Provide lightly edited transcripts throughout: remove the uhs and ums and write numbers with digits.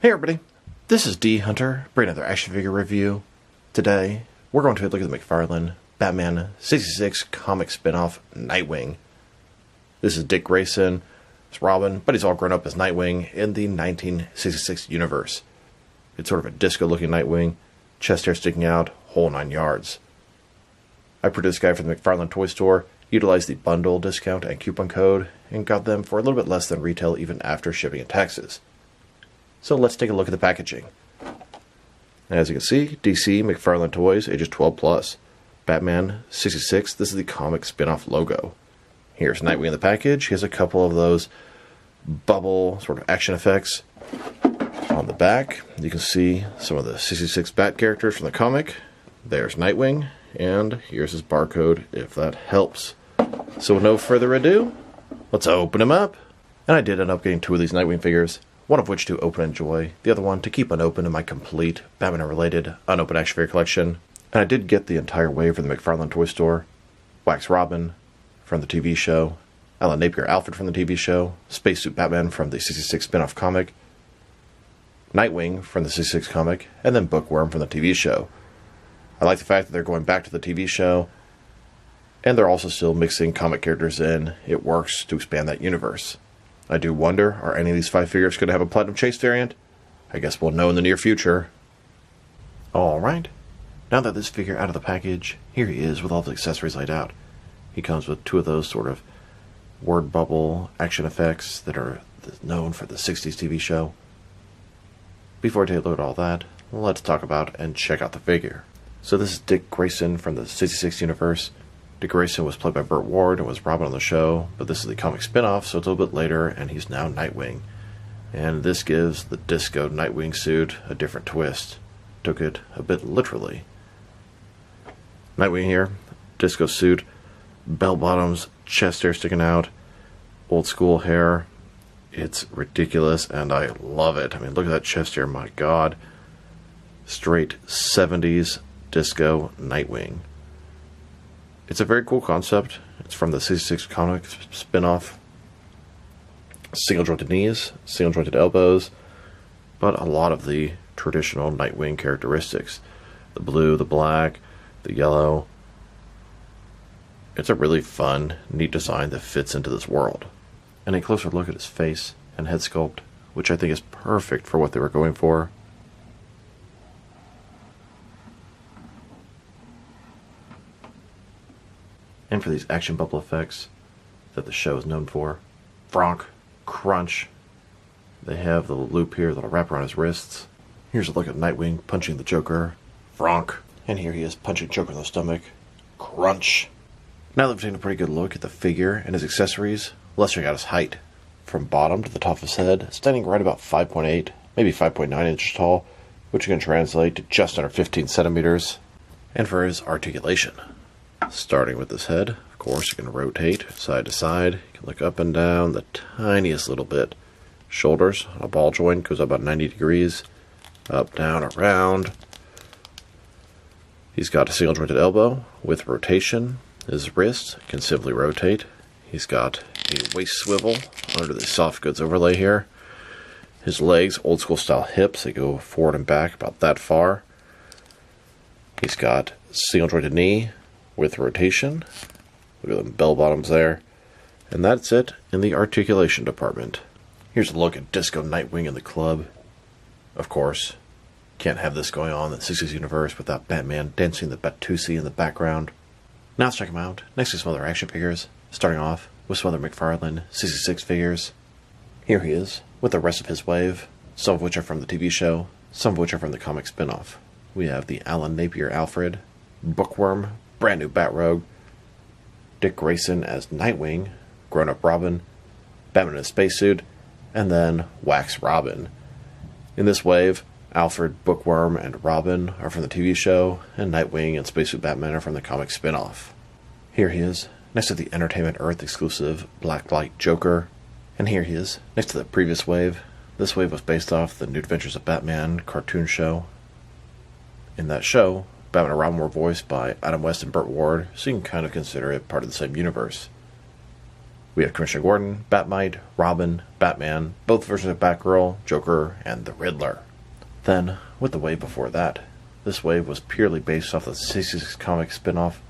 Hey everybody, this is D Hunter, bringing another action figure review. Today, we're going to look at the McFarlane Batman 66 comic spin-off Nightwing. This is Dick Grayson, it's Robin, but he's all grown up as Nightwing in the 1966 universe. It's sort of a disco-looking Nightwing, chest hair sticking out, whole 9 yards. I produced this guy for the McFarlane toy store, utilized the bundle discount and coupon code, and got them for a little bit less than retail even after shipping and taxes. So let's take a look at the packaging. As you can see, DC McFarlane Toys, ages 12 plus. Batman 66, this is the comic spin-off logo. Here's Nightwing in the package. He has a couple of those bubble sort of action effects. On the back, you can see some of the 66 Bat characters from the comic. There's Nightwing, and here's his barcode if that helps. So with no further ado, let's open him up. And I did end up getting 2 of these Nightwing figures. One of which to open and enjoy, the other one to keep unopened in my complete Batman-related unopened action figure collection. And I did get the entire wave from the McFarlane toy store. Wax Robin from the TV show, Alan Napier Alfred from the TV show, Spacesuit Batman from the 66 spin-off comic, Nightwing from the 66 comic, and then Bookworm from the TV show. I like the fact that they're going back to the TV show, and they're also still mixing comic characters in. It works to expand that universe. I do wonder, are any of these 5 figures going to have a Platinum Chase variant? I guess we'll know in the near future. Alright, now that this figure out of the package, here he is with all the accessories laid out. He comes with 2 of those sort of word bubble action effects that are known for the 60s TV show. Before I take a look at all that, let's talk about and check out the figure. So this is Dick Grayson from the 66 universe. Dick Grayson was played by Burt Ward and was Robin on the show, but this is the comic spin-off, so it's a little bit later, and he's now Nightwing. And this gives the disco Nightwing suit a different twist. Took it a bit literally. Nightwing here, disco suit, bell bottoms, chest hair sticking out, old school hair. It's ridiculous, and I love it. I mean, look at that chest hair, my god. Straight 70s disco Nightwing. It's a very cool concept. It's from the 66 comic spin-off. Single jointed knees, single jointed elbows, but a lot of the traditional Nightwing characteristics. The blue, the black, the yellow. It's a really fun, neat design that fits into this world. And a closer look at his face and head sculpt, which I think is perfect for what they were going for. And for these action bubble effects that the show is known for. Fronk, crunch. They have the loop here that'll wrap around his wrists. Here's a look at Nightwing punching the Joker. Fronk. And here he is punching Joker in the stomach. Crunch. Now that we've taken a pretty good look at the figure and his accessories, let's check out his height. From bottom to the top of his head, standing right about 5.8, maybe 5.9 inches tall, which you can translate to just under 15 centimeters. And for his articulation. Starting with his head, of course, you can rotate side to side. You can look up and down the tiniest little bit. Shoulders, a ball joint, goes up about 90 degrees. Up, down, around. He's got a single jointed elbow with rotation. His wrist can simply rotate. He's got a waist swivel under the soft goods overlay here. His legs, old school style hips, they go forward and back about that far. He's got single jointed knee with rotation. Look at the bell bottoms there. And that's it in the articulation department. Here's a look at Disco Nightwing in the club. Of course, can't have this going on in the 60s universe without Batman dancing the Batusi in the background. Now let's check him out next to some other action figures, starting off with some other McFarlane 66 figures. Here he is with the rest of his wave, some of which are from the TV show, some of which are from the comic spin-off. We have the Alan Napier Alfred, Bookworm, brand new Bat-Rogue, Dick Grayson as Nightwing, grown-up Robin, Batman in a spacesuit, and then Wax Robin. In this wave, Alfred, Bookworm, and Robin are from the TV show, and Nightwing and Spacesuit Batman are from the comic spin-off. Here he is, next to the Entertainment Earth exclusive Black Light Joker, and here he is, next to the previous wave. This wave was based off the New Adventures of Batman cartoon show. In that show, Batman and Robin were voiced by Adam West and Burt Ward, so you can kind of consider it part of the same universe. We have Commissioner Gordon, Batmite, Robin, Batman, both versions of Batgirl, Joker, and the Riddler. Then, with the wave before that, this wave was purely based off the 66 comic spin-off.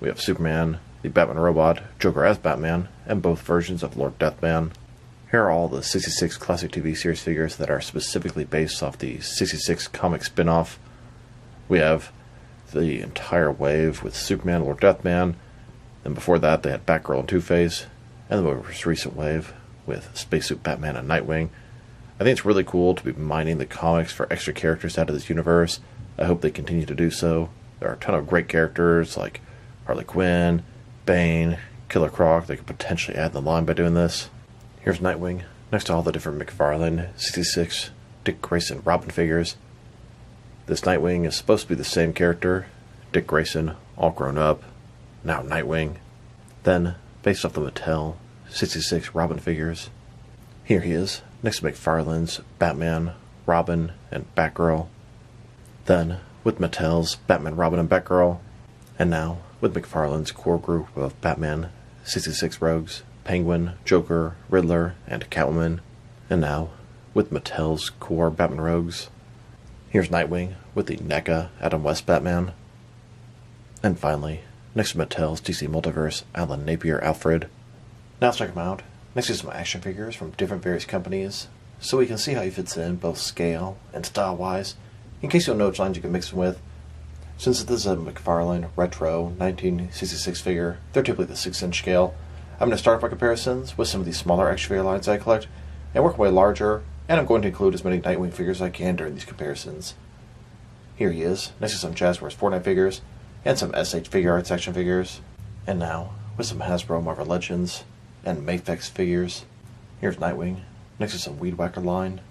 We have Superman, the Batman robot, Joker as Batman, and both versions of Lord Deathman. Here are all the 66 classic TV series figures that are specifically based off the 66 comic spin-off. We have the entire wave with Superman, Lord Deathman. Then before that, they had Batgirl and Two-Face. And the most recent wave with Spacesuit Batman and Nightwing. I think it's really cool to be mining the comics for extra characters out of this universe. I hope they continue to do so. There are a ton of great characters like Harley Quinn, Bane, Killer Croc they could potentially add in the line by doing this. Here's Nightwing, next to all the different McFarlane, 66, Dick Grayson, Robin figures. This Nightwing is supposed to be the same character, Dick Grayson, all grown up, now Nightwing. Then, based off the Mattel 66 Robin figures, here he is, next to McFarlane's Batman, Robin, and Batgirl. Then, with Mattel's Batman, Robin, and Batgirl. And now, with McFarlane's core group of Batman, 66 Rogues, Penguin, Joker, Riddler, and Catwoman. And now, with Mattel's core Batman Rogues. Here's Nightwing with the NECA Adam West Batman. And finally, next to Mattel's DC Multiverse Alan Napier Alfred. Now let's check him out. Next to some action figures from different various companies, so we can see how he fits in both scale and style-wise, in case you don't know which lines you can mix him with. Since this is a McFarlane Retro 1966 figure, they're typically the 6-inch scale. I'm going to start my comparisons with some of these smaller action figure lines I collect, and work my way larger, and I'm going to include as many Nightwing figures as I can during these comparisons. Here he is, next to some Jazzwares Fortnite figures, and some SH Figure Arts action figures. And now, with some Hasbro Marvel Legends, and Mafex figures. Here's Nightwing, next to some Weed Whacker line.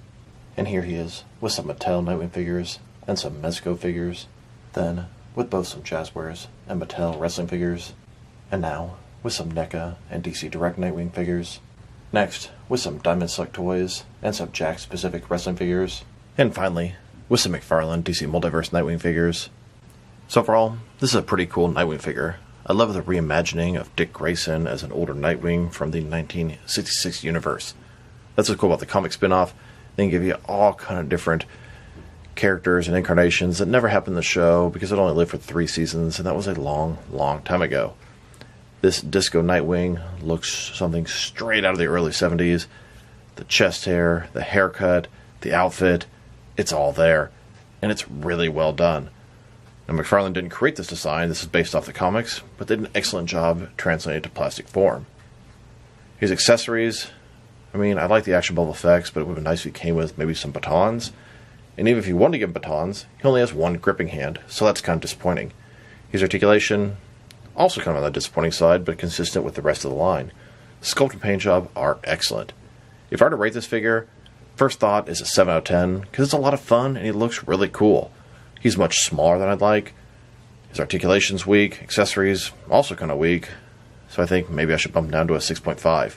And here he is, with some Mattel Nightwing figures, and some Mezco figures. Then, with both some Jazzwares and Mattel wrestling figures. And now, with some NECA and DC Direct Nightwing figures. Next, with some Diamond Select toys, and some Jakks Pacific wrestling figures. And finally, with some McFarlane DC Multiverse Nightwing figures. So overall, this is a pretty cool Nightwing figure. I love the reimagining of Dick Grayson as an older Nightwing from the 1966 universe. That's what's cool about the comic spin-off. They can give you all kind of different characters and incarnations that never happened in the show because it only lived for 3 seasons, and that was a long, long time ago. This Disco Nightwing looks something straight out of the early 70s. The chest hair, the haircut, the outfit, it's all there. And it's really well done. Now, McFarlane didn't create this design, this is based off the comics, but they did an excellent job translating it to plastic form. His accessories, I like the action bubble effects, but it would have been nice if he came with maybe some batons. And even if you wanted to give him batons, he only has one gripping hand, so that's kind of disappointing. His articulation, also kind of on the disappointing side, but consistent with the rest of the line. Sculpt and paint job are excellent. If I were to rate this figure, first thought is a 7 out of 10, because it's a lot of fun and he looks really cool. He's much smaller than I'd like. His articulation's weak, accessories also kind of weak, so I think maybe I should bump him down to a 6.5.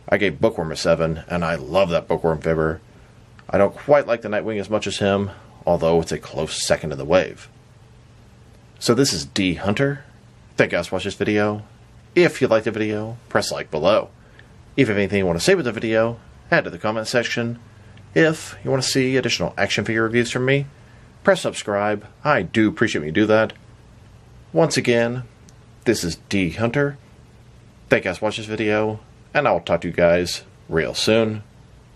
I gave Bookworm a 7, and I love that Bookworm figure. I don't quite like the Nightwing as much as him, although it's a close second in the wave. So this is D Hunter. Thank you guys for watching this video. If you liked the video, press like below. If you have anything you want to say with the video, add to the comment section. If you want to see additional action figure reviews from me, press subscribe. I do appreciate when you do that. Once again, this is D Hunter. Thank you guys for watching this video, and I will talk to you guys real soon.